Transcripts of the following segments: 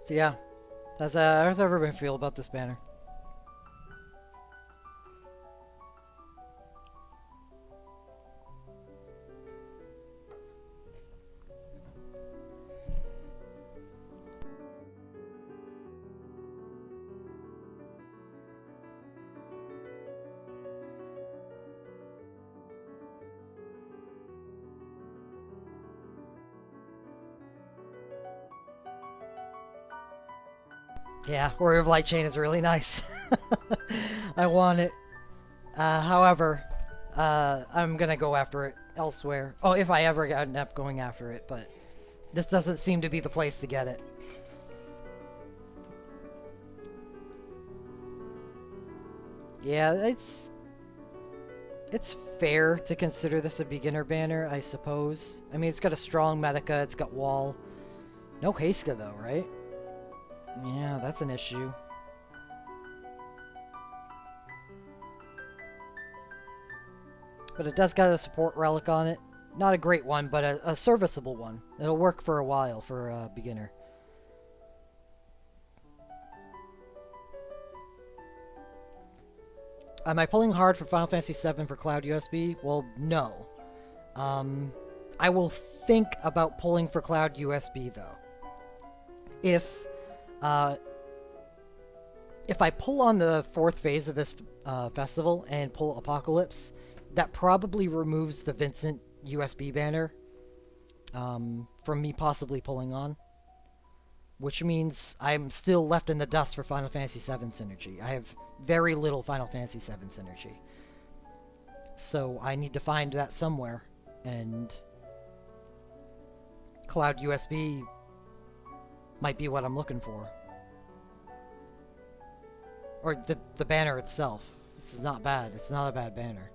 So yeah, how's everybody feel about this banner? Yeah, Warrior of Light Chain is really nice. I want it. However, I'm gonna go after it elsewhere. Oh, if I ever end up going after it, but this doesn't seem to be the place to get it. Yeah, it's fair to consider this a beginner banner, I suppose. I mean, it's got a strong Medica, it's got wall. No Heiska though, right? Yeah, that's an issue. But it does got a support relic on it. Not a great one, but a serviceable one. It'll work for a while for a beginner. Am I pulling hard for Final Fantasy VII for Cloud USB? Well, no. Um, I will think about pulling for Cloud USB though. If uh, if I pull on the fourth phase of this festival and pull Apocalypse, that probably removes the Vincent USB banner from me possibly pulling on, which means I'm still left in the dust for Final Fantasy VII Synergy. I have very little Final Fantasy VII Synergy. So I need to find that somewhere, and Cloud USB might be what I'm looking for. Or the banner itself. This is not bad. It's not a bad banner.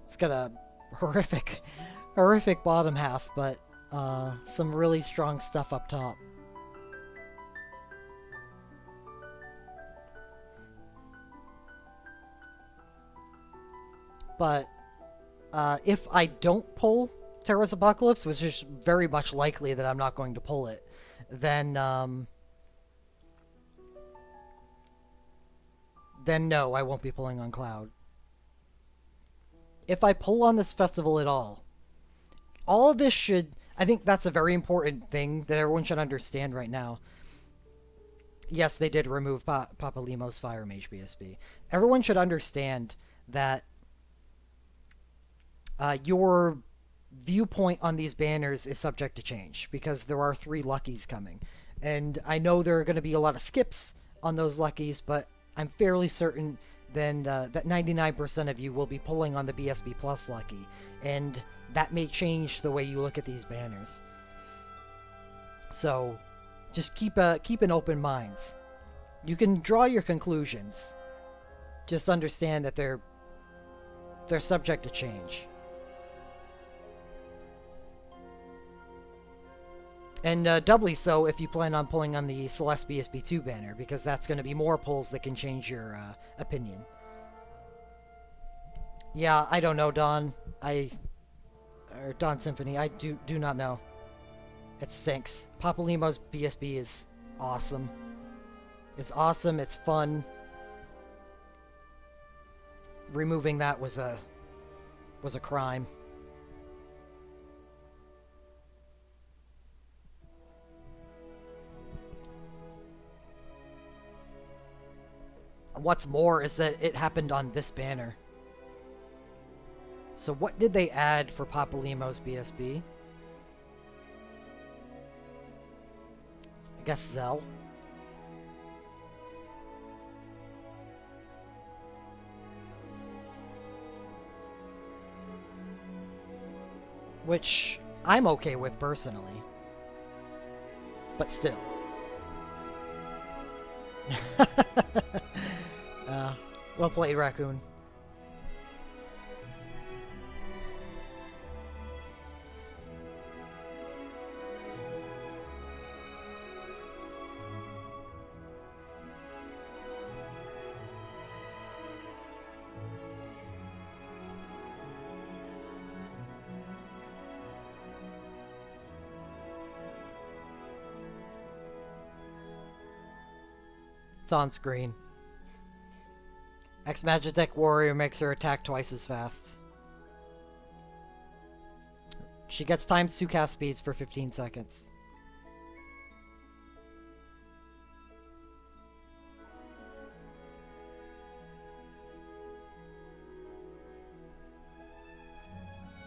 It's got a horrific bottom half, but some really strong stuff up top. But if I don't pull Terra's Apocalypse, which is very much likely that I'm not going to pull it, then no, I won't be pulling on Cloud. If I pull on this festival at all of this should... I think that's a very important thing that everyone should understand right now. Yes, they did remove Papa Limo's Fire Mage BSB. Everyone should understand that your viewpoint on these banners is subject to change because there are 3 Luckies coming. And I know there are going to be a lot of skips on those Luckies, but I'm fairly certain then that 99% of you will be pulling on the BSB Plus Lucky. And that may change the way you look at these banners. So just keep an open mind. You can draw your conclusions. Just understand that they're subject to change. And doubly so if you plan on pulling on the Celeste BSB2 banner, because that's going to be more pulls that can change your opinion. Yeah, I don't know, Don. Or Don Symphony. I do not know. It stinks. Papa Limo's BSB is awesome. It's awesome. It's fun. Removing that was a crime. What's more is that it happened on this banner. So what did they add for Papa Limo's BSB? I guess Zell. Which I'm okay with personally. But still. Well played, Raccoon. It's on screen. Ex-Magitech Warrior makes her attack twice as fast. She gets times 2 cast speeds for 15 seconds.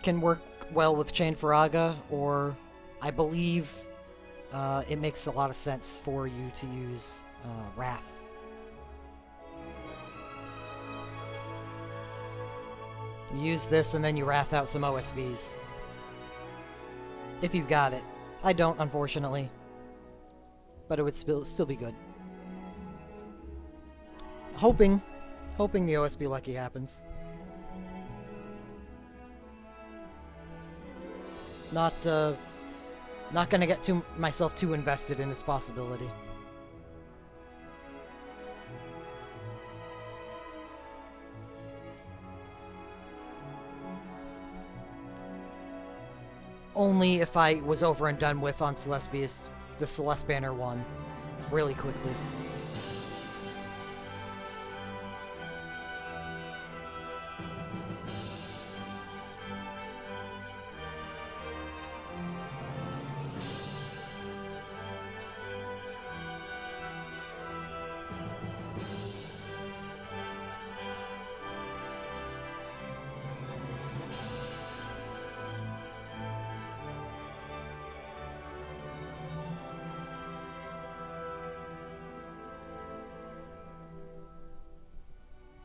Can work well with Chain Faraga, or I believe it makes a lot of sense for you to use Wrath. You use this and then you Wrath out some OSBs. If you've got it. I don't, unfortunately. But it would still be good. Hoping the OSB lucky happens. Not gonna get myself too invested in its possibility. Only if I was over and done with on Celestius, the Celeste Banner one, really quickly.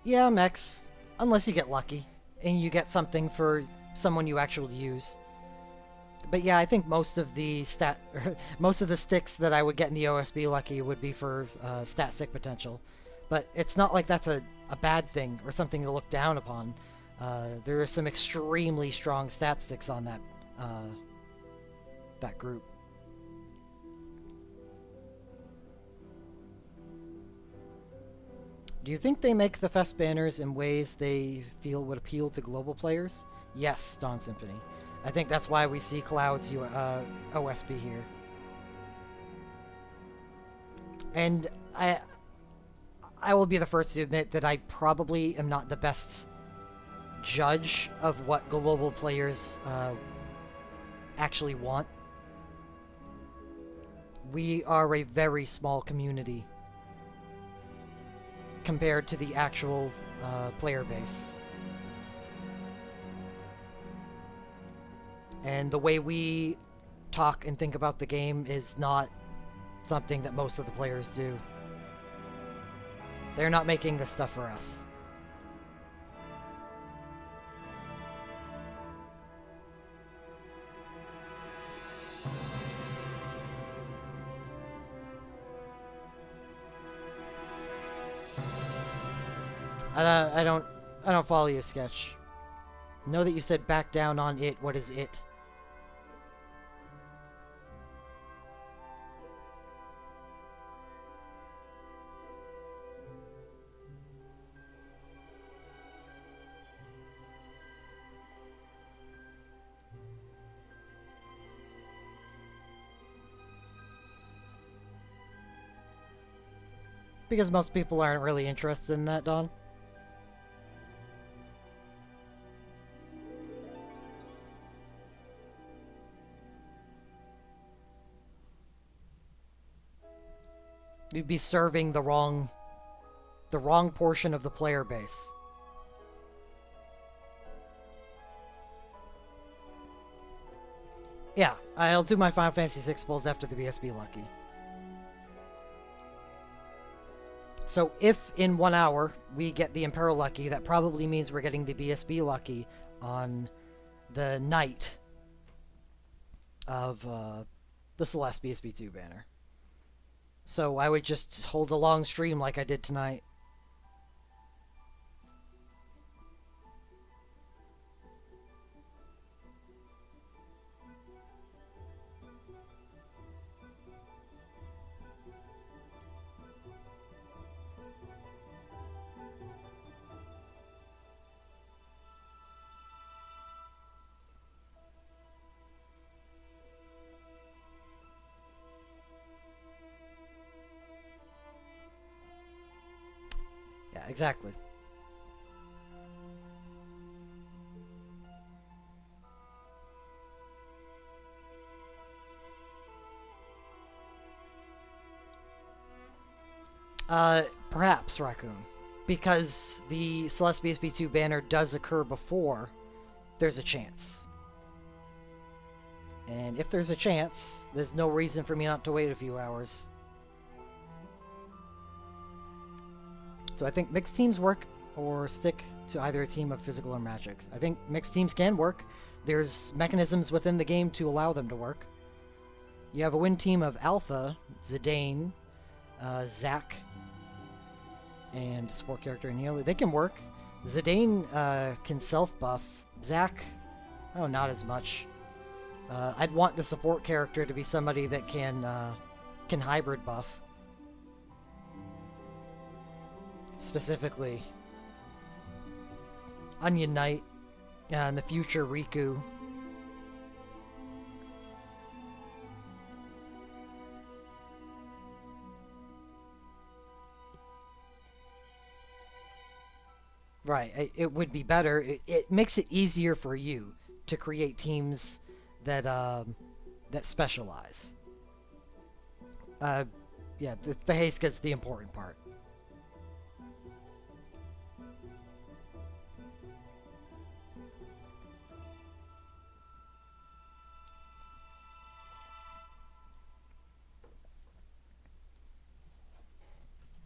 Yeah, mechs. Unless you get lucky, and you get something for someone you actually use. But yeah, I think most of the sticks that I would get in the OSB lucky would be for stat stick potential. But it's not like that's a bad thing or something to look down upon. There are some extremely strong stat sticks on that group. Do you think they make the Fest banners in ways they feel would appeal to global players? Yes, Dawn Symphony. I think that's why we see Cloud's OSB here. And I will be the first to admit that I probably am not the best judge of what global players actually want. We are a very small community compared to the actual player base. And the way we talk and think about the game is not something that most of the players do. They're not making this stuff for us. I don't follow you, Sketch. Know that you said back down on it. What is it? Because most people aren't really interested in that, Don. You'd be serving the wrong portion of the player base. Yeah, I'll do my Final Fantasy VI pulls after the BSB Lucky. So if in 1 hour we get the Imperial Lucky, that probably means we're getting the BSB Lucky on the night of the Celeste BSB2 banner. So I would just hold a long stream like I did tonight. exactly. Perhaps Raccoon. Because the Celeste BSB2 banner does occur before, there's a chance. And if there's a chance, there's no reason for me not to wait a few hours. So I think mixed teams work or stick to either a team of physical or magic. I think mixed teams can work. There's mechanisms within the game to allow them to work. You have a win team of Alpha, Zidane, Zack, and support character in Healer. They can work. Zidane can self-buff. Zack, oh, not as much. I'd want the support character to be somebody that can hybrid buff. Specifically, Onion Knight, in the future Riku. Right, it would be better. It makes it easier for you to create teams that that specialize. Yeah, the haste is the important part.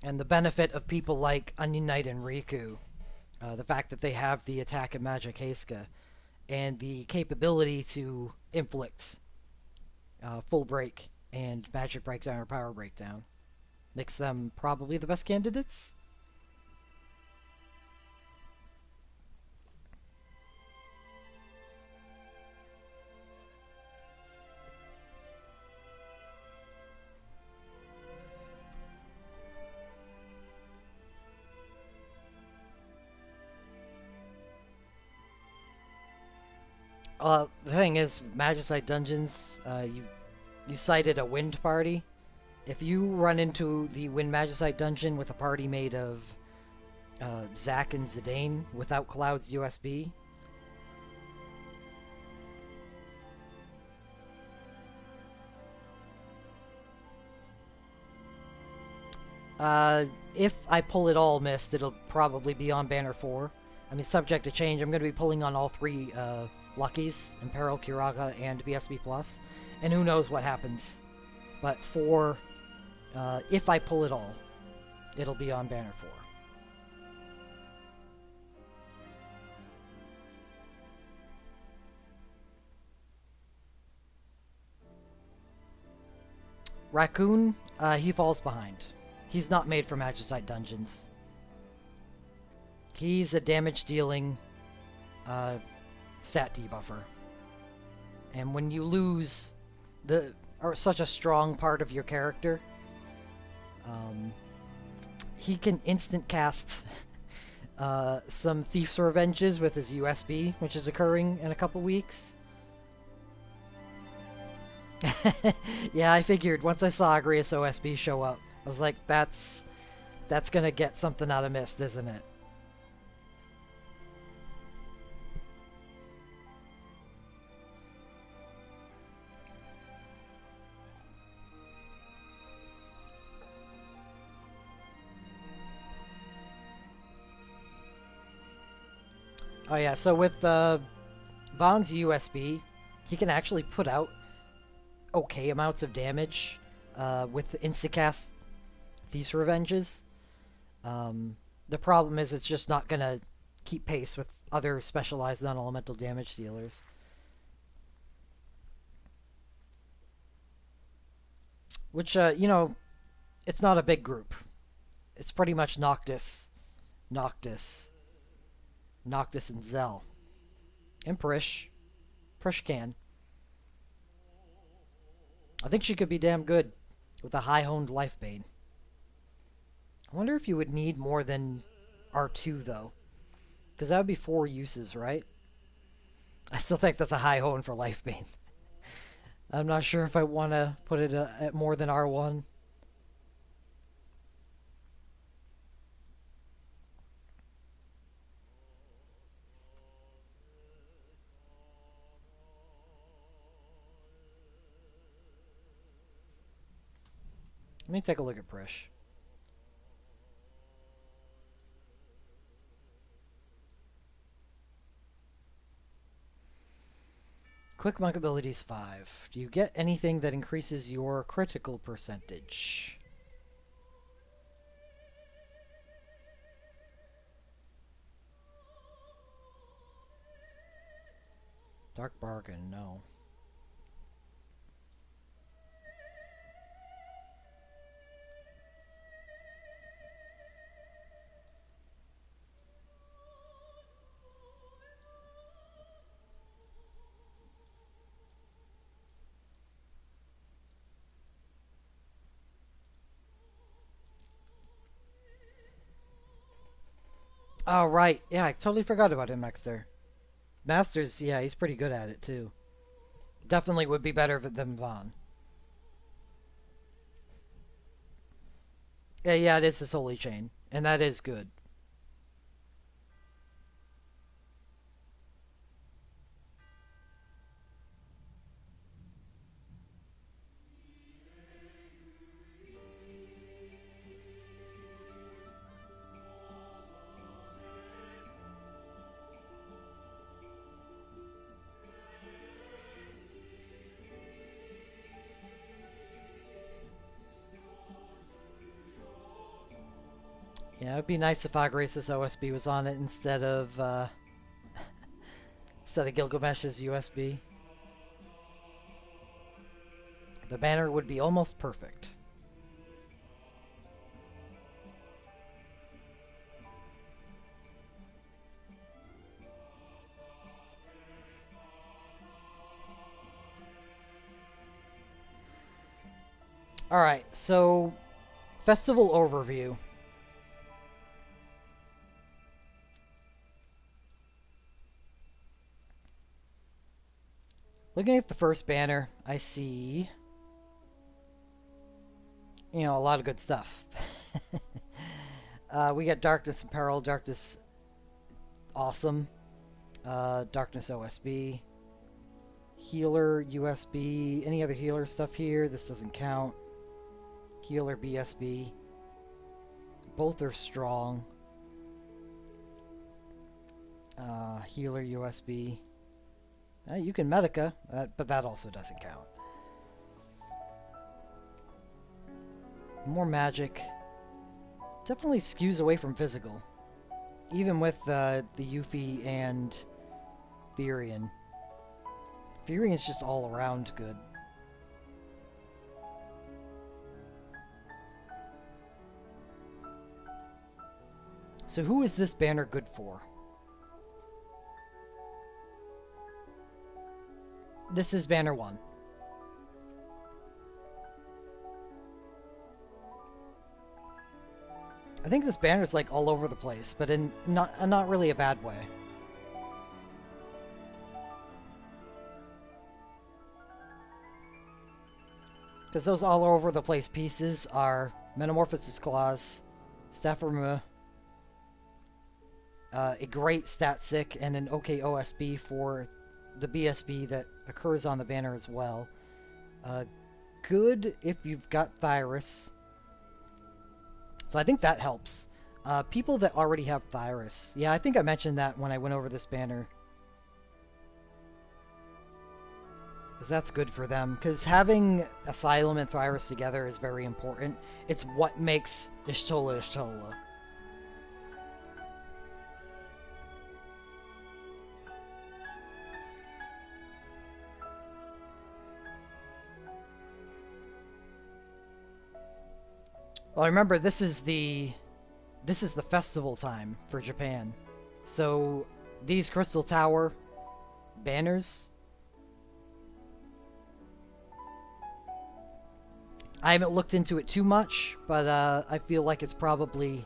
And the benefit of people like Onion Knight and Riku, the fact that they have the attack and magic Heiska, and the capability to inflict full break and magic breakdown or power breakdown, makes them probably the best candidates. The thing is, Magicite Dungeons, you cited a wind party. If you run into the Wind Magicite Dungeon with a party made of Zack and Zidane without Cloud's USB, if I pull it all missed, it'll probably be on Banner 4. I mean, subject to change, I'm going to be pulling on all three Luckies, Imperil, Kiraga, and BSB+. And who knows what happens. But for, if I pull it all, it'll be on Banner 4. Raccoon, he falls behind. He's not made for Magicite Dungeons. He's a damage-dealing stat debuffer. And when you lose such a strong part of your character, he can instant cast some Thief's Revenges with his USB, which is occurring in a couple weeks. Yeah, I figured once I saw Agrias OSB show up, I was like, that's gonna get something out of Misc, isn't it? Oh yeah, so with Vaughn's USB, he can actually put out okay amounts of damage with instacast Thief's Revenges. The problem is it's just not going to keep pace with other specialized non-elemental damage dealers. Which, it's not a big group. It's pretty much Noctis, and Zell. And Prish. Prish can. I think she could be damn good with a high-honed Lifebane. I wonder if you would need more than R2, though. Because that would be 4 uses, right? I still think that's a high hone for Lifebane. I'm not sure if I want to put it at more than R1. me take a look at Prish. Quick monk abilities 5. Do you get anything that increases your critical percentage? Dark Bargain, no. Oh, right. Yeah, I totally forgot about him, Exter. Masters, yeah, he's pretty good at it, too. Definitely would be better than Vaughn. Yeah, it is his holy chain, and that is good. Yeah, it'd be nice if Agrace's OSB was on it instead of Gilgamesh's USB. The banner would be almost perfect. Alright, so festival overview. Looking at the first banner, I see, a lot of good stuff. We got Darkness Apparel, Darkness Awesome, Darkness OSB, Healer USB, any other healer stuff here? This doesn't count. Healer BSB. Both are strong. Healer USB. You can Medica, but that also doesn't count. More magic. Definitely skews away from physical. Even with the Yuffie and Therian. Therian's just all around good. So who is this banner good for? This is banner 1. I think this banner's like all over the place, but in not really a bad way. Because those all over the place pieces are Metamorphosis Claws, Staff Remove, a great stat sick, and an OK OSB for the BSB that occurs on the banner as well. Good if you've got Thyrus. So I think that helps. People that already have Thyrus. Yeah, I think I mentioned that when I went over this banner. Because that's good for them. Because having Asylum and Thyrus together is very important. It's what makes Y'shtola Y'shtola. Well, remember, this is the festival time for Japan. So these Crystal Tower banners, I haven't looked into it too much, but I feel like it's probably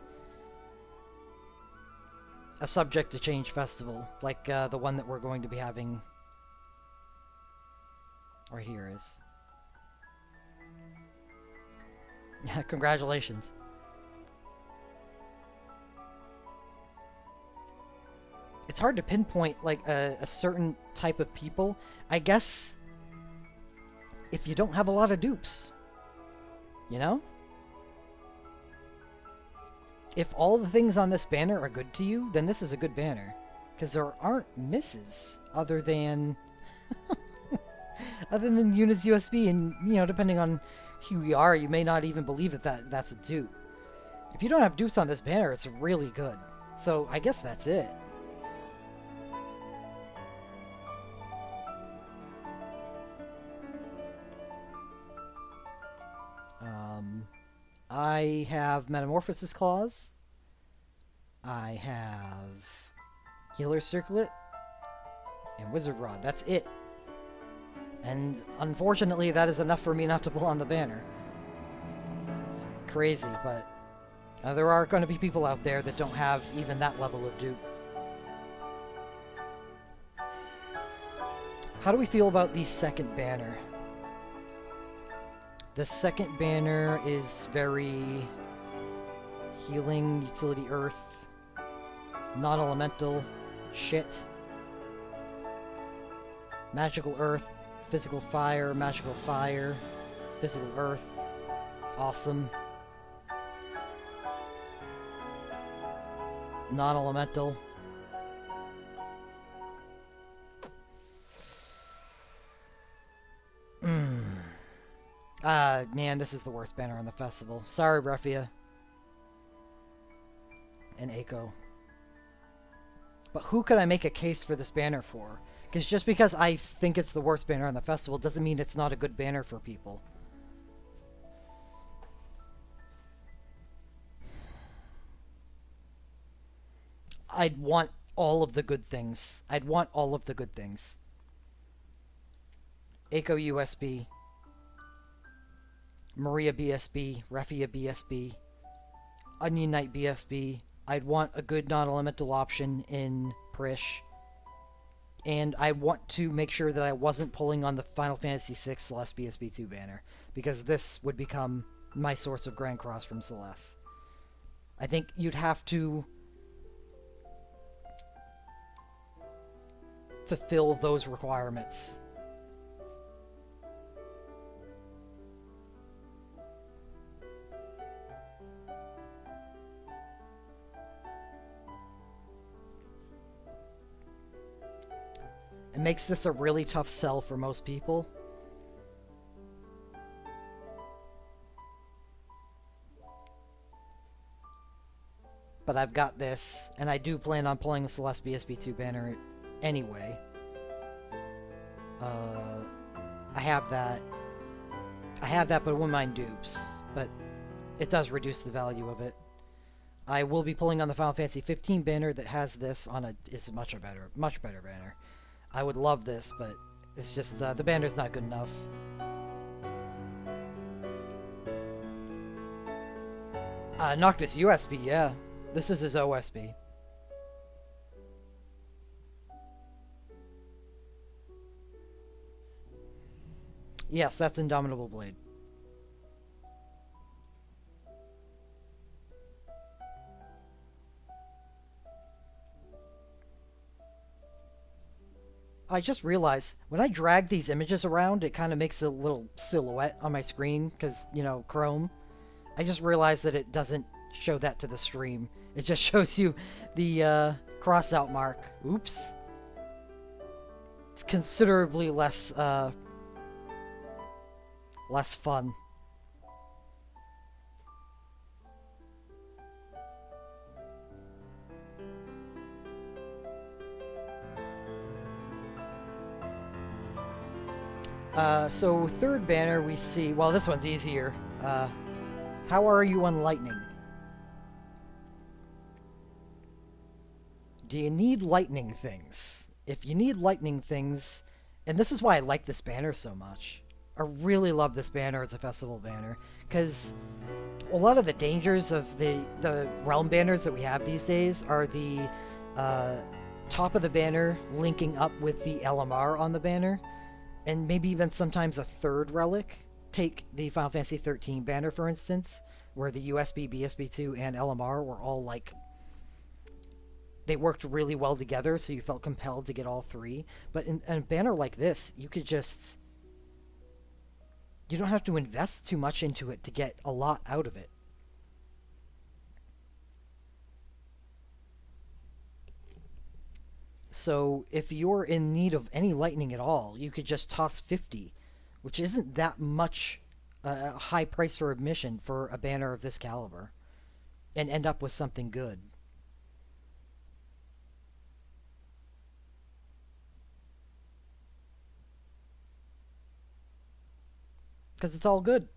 a subject to change festival, like the one that we're going to be having right here is. Yeah, congratulations. It's hard to pinpoint like a certain type of people. I guess if you don't have a lot of dupes, you know? if all the things on this banner are good to you, then this is a good banner. Because there aren't misses other than Unis USB, and depending on who you are, you may not even believe that's a dupe. If you don't have dupes on this banner, it's really good. So I guess that's it. I have Metamorphosis Clause. I have Healer Circlet and Wizard Rod. That's it. And unfortunately, that is enough for me not to pull on the banner. It's crazy, but there are going to be people out there that don't have even that level of dupe. How do we feel about the second banner? The second banner is very healing, utility earth, non-elemental shit. Magical earth, physical fire, physical earth. Awesome. Non-elemental. Man, this is the worst banner on the festival. Sorry, Refia. And Eiko. But who could I make a case for this banner for? Because just because I think it's the worst banner on the festival doesn't mean it's not a good banner for people. I'd want all of the good things. I'd want all of the good things. Eiko USB. Maria BSB, Refia BSB, Onion Knight BSB. I'd want a good non-elemental option in Prish. And I want to make sure that I wasn't pulling on the Final Fantasy VI Celeste BSB2 banner, because this would become my source of Grand Cross from Celeste. I think you'd have to fulfill those requirements. It makes this a really tough sell for most people. But I've got this, and I do plan on pulling the Celeste BSB2 banner anyway. I have that, but I wouldn't mind dupes. But it does reduce the value of it. I will be pulling on the Final Fantasy 15 banner that has this on is a much better banner. I would love this, but it's just the banner's not good enough. Noctis USB, yeah. This is his OSB. Yes, that's Indomitable Blade. I just realized, when I drag these images around, it kind of makes a little silhouette on my screen, because, Chrome. I just realized that it doesn't show that to the stream. It just shows you the cross-out mark. Oops. It's considerably less fun. So third banner we see, well, this one's easier. How are you on lightning? Do you need lightning things? If you need lightning things, and this is why I like this banner so much. I really love this banner as a festival banner, because a lot of the dangers of the realm banners that we have these days are the top of the banner linking up with the LMR on the banner, and maybe even sometimes a third relic. Take the Final Fantasy 13 banner, for instance, where the USB, BSB2, and LMR were all they worked really well together, so you felt compelled to get all three. But in a banner like this, you don't have to invest too much into it to get a lot out of it. So if you're in need of any lightning at all, you could just toss 50, which isn't that much a high price for admission for a banner of this caliber, and end up with something good. Because it's all good.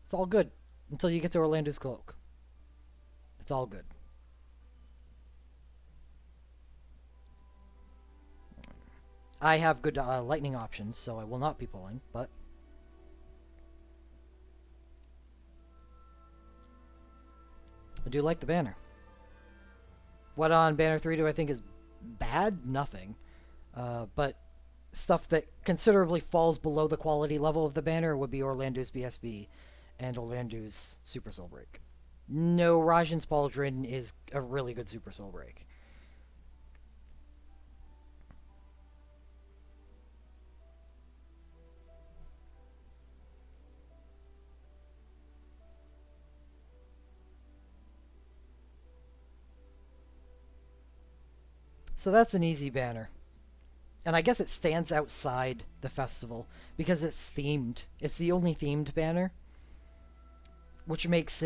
It's all good until you get to Orlando's Cloak. It's all good. I have good lightning options, so I will not be pulling, but I do like the banner. What on Banner 3 do I think is bad? Nothing. But stuff that considerably falls below the quality level of the banner would be Orlando's BSB and Orlando's Super Soul Break. No, Rajan's Pauldron is a really good Super Soul Break. So that's an easy banner. And I guess it stands outside the festival because it's themed. It's the only themed banner, which makes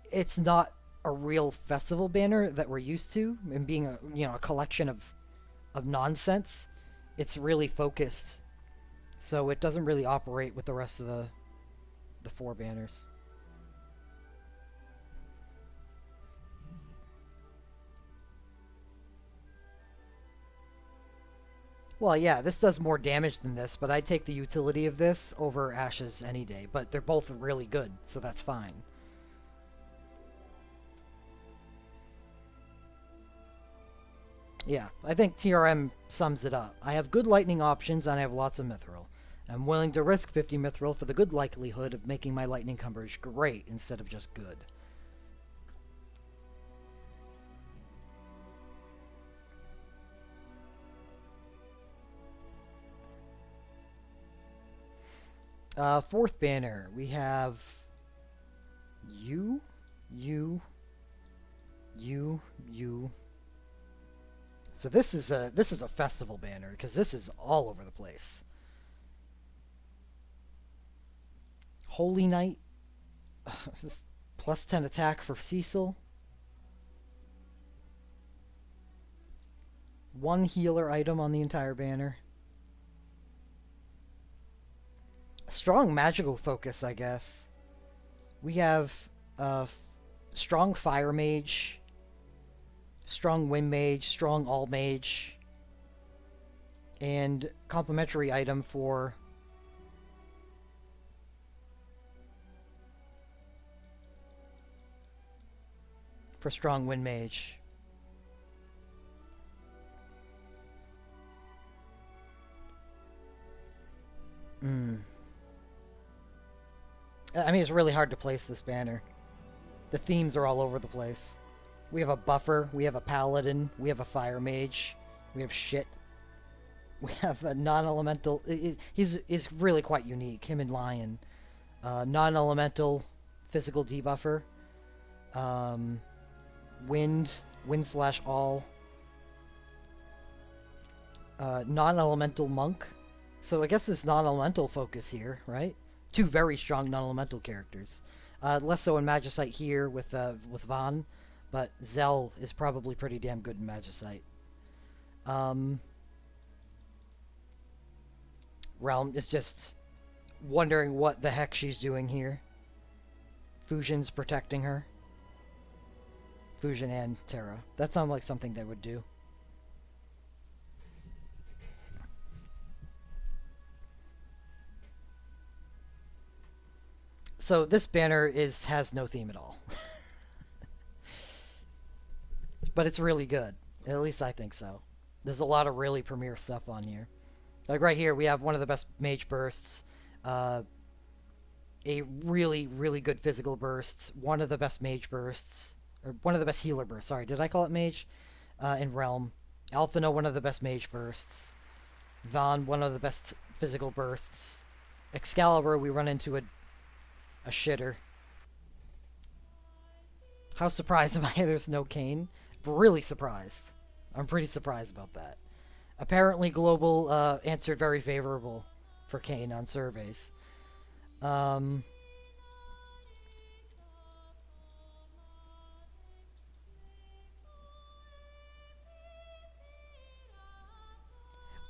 it's not a real festival banner that we're used to, and being a collection of nonsense. It's really focused, so it doesn't really operate with the rest of the four banners. Well, yeah, this does more damage than this, but I'd take the utility of this over Ashes any day. But they're both really good, so that's fine. Yeah, I think TRM sums it up. I have good lightning options and I have lots of mithril. I'm willing to risk 50 mithril for the good likelihood of making my lightning coverage great instead of just good. Fourth banner, we have you, you, you, you. So this is a festival banner because this is all over the place. Holy Knight, plus 10 attack for Cecil. One healer item on the entire banner. Strong magical focus, I guess. We have strong fire mage, strong wind mage, strong all mage, and complementary item for strong wind mage. I mean, it's really hard to place this banner. The themes are all over the place. We have a buffer, we have a paladin, we have a fire mage, we have shit. We have a non-elemental. He's really quite unique. Him and Lion, non-elemental, physical debuffer, wind slash all, non-elemental monk. So I guess there's non-elemental focus here, right? Two very strong non-elemental characters. Less so in Magicite here with Van, but Zell is probably pretty damn good in Magicite. Realm is just wondering what the heck she's doing here. Fusion's protecting her. Fusion and Terra. That sounds like something they would do. So this banner has no theme at all. But it's really good. At least I think so. There's a lot of really premier stuff on here. Like right here, we have one of the best mage bursts. A really, really good physical bursts. One of the best mage bursts. Or one of the best healer bursts. Sorry, did I call it mage? In Realm. Alphino, one of the best mage bursts. Vaughn, one of the best physical bursts. Excalibur, we run into a shitter. How surprised am I there's no Kane? really surprised. I'm pretty surprised about that. Apparently, Global answered very favorable for Kane on surveys. Um,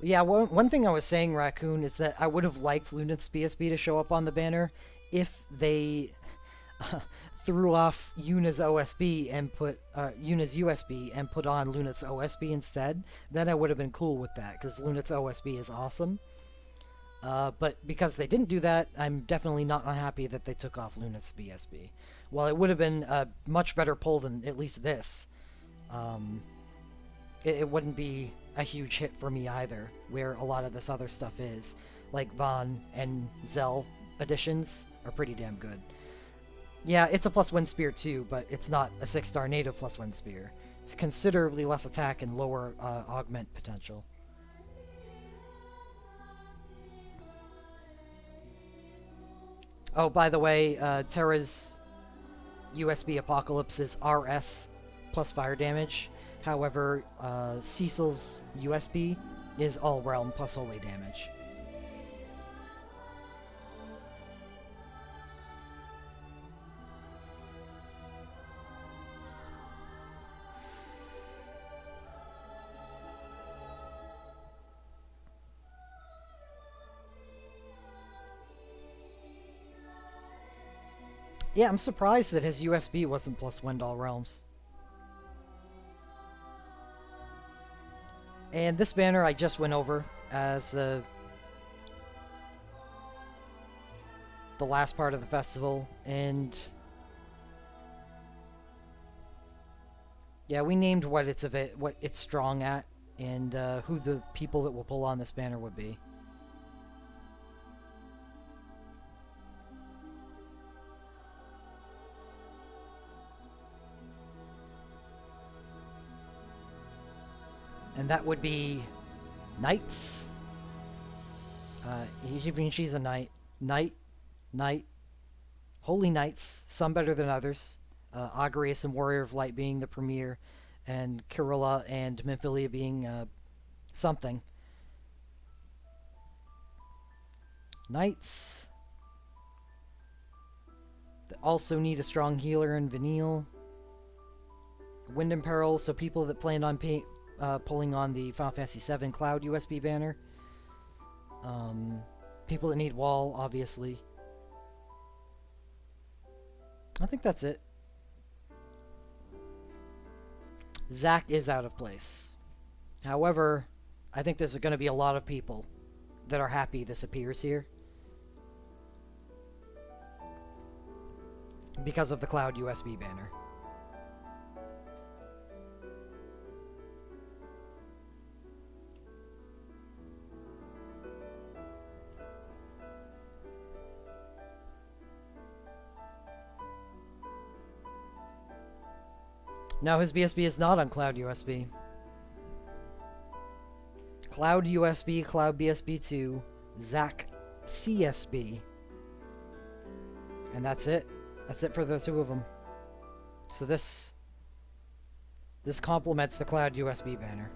yeah, one thing I was saying, Raccoon, is that I would have liked Lunat's BSB to show up on the banner if they threw off Yuna's OSB and put Yuna's USB and put on Lunat's OSB instead. Then I would have been cool with that because Lunat's OSB is awesome. But because they didn't do that, I'm definitely not unhappy that they took off Lunat's BSB. While it would have been a much better pull than at least this, it wouldn't be a huge hit for me either, where a lot of this other stuff is. Like Von and Zell additions are pretty damn good. Yeah, it's a plus wind spear too, but it's not a 6-star native plus wind spear. It's considerably less attack and lower augment potential. Oh, by the way, Terra's USB Apocalypse is RS plus fire damage. However, Cecil's USB is all realm plus holy damage. Yeah, I'm surprised that his USB wasn't plus wind all realms. And this banner I just went over as the last part of the festival, and yeah, we named what it's strong at, and who the people that will pull on this banner would be. And that would be knights. Even she's a knight. Knight. Holy knights. Some better than others. Agrius and Warrior of Light being the premier, and Kirilla and Memphilia being something. Knights. That also need a strong healer in Vanille. Wind and Peril, so people that planned on pulling on the Final Fantasy VII Cloud USB banner. People that need wall, obviously. I think that's it. Zack is out of place. However, I think there's going to be a lot of people that are happy this appears here because of the Cloud USB banner. No, his BSB is not on Cloud USB. Cloud USB, Cloud BSB 2, Zack CSB. And that's it. That's it for the two of them. So this complements the Cloud USB banner.